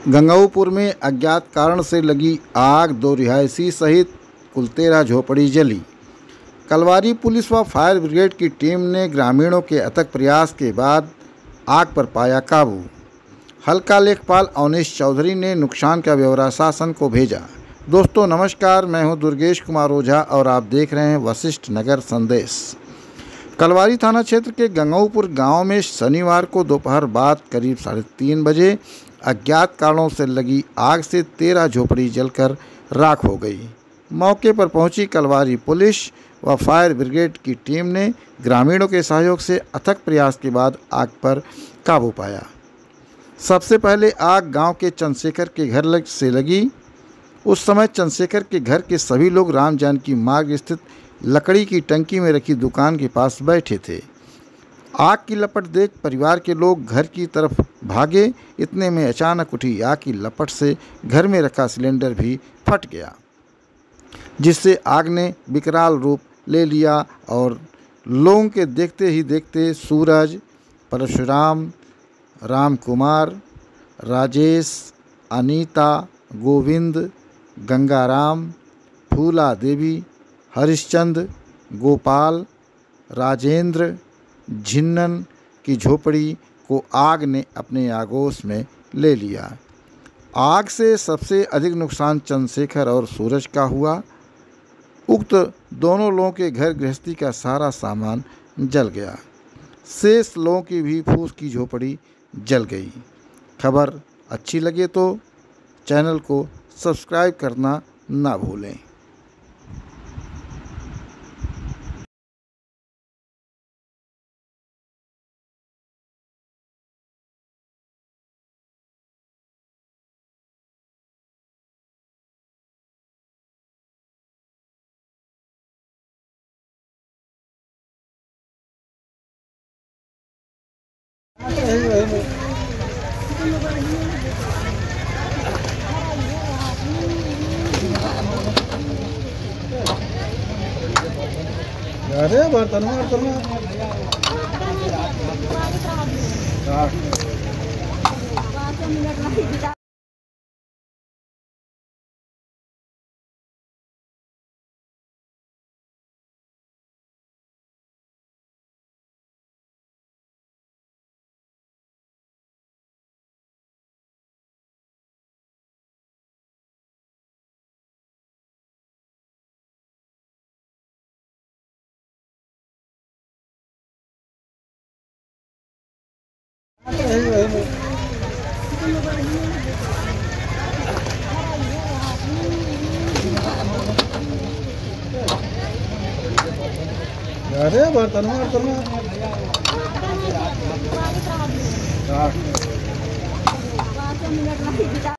गंगाऊपुर में अज्ञात कारण से लगी आग, 2 रिहायशी सहित कुल 13 झोपड़ी जली। कलवारी पुलिस व फायर ब्रिगेड की टीम ने ग्रामीणों के अथक प्रयास के बाद आग पर पाया काबू। हल्का लेखपाल अवनीश चौधरी ने नुकसान का ब्यौरा शासन को भेजा। दोस्तों नमस्कार, मैं हूं दुर्गेश कुमार ओझा और आप देख रहे हैं वशिष्ठ नगर संदेश। कलवारी थाना क्षेत्र के गंगाऊपुर गांव में शनिवार को दोपहर बाद करीब 3:30 बजे अज्ञात कारणों से लगी आग से 13 झोपड़ी जलकर राख हो गई। मौके पर पहुंची कलवारी पुलिस व फायर ब्रिगेड की टीम ने ग्रामीणों के सहयोग से अथक प्रयास के बाद आग पर काबू पाया। सबसे पहले आग गांव के चंद्रशेखर के घर से लगी। उस समय चंद्रशेखर के घर के सभी लोग राम जानकी मार्ग स्थित लकड़ी की टंकी में रखी दुकान के पास बैठे थे। आग की लपट देख परिवार के लोग घर की तरफ भागे। इतने में अचानक उठी आग की लपट से घर में रखा सिलेंडर भी फट गया, जिससे आग ने विकराल रूप ले लिया और लोगों के देखते ही देखते सूरज, परशुराम, राम कुमार, राजेश, अनीता, गोविंद, गंगाराम, फूला देवी, हरिश्चंद्र, गोपाल, राजेंद्र, झिन्नन की झोपड़ी को आग ने अपने आगोश में ले लिया। आग से सबसे अधिक नुकसान चंद्रशेखर और सूरज का हुआ। उक्त दोनों लोगों के घर गृहस्थी का सारा सामान जल गया। शेष लोगों की भी फूस की झोपड़ी जल गई। खबर अच्छी लगे तो चैनल को सब्सक्राइब करना ना भूलें। अरे बर्तन अरे बर्तन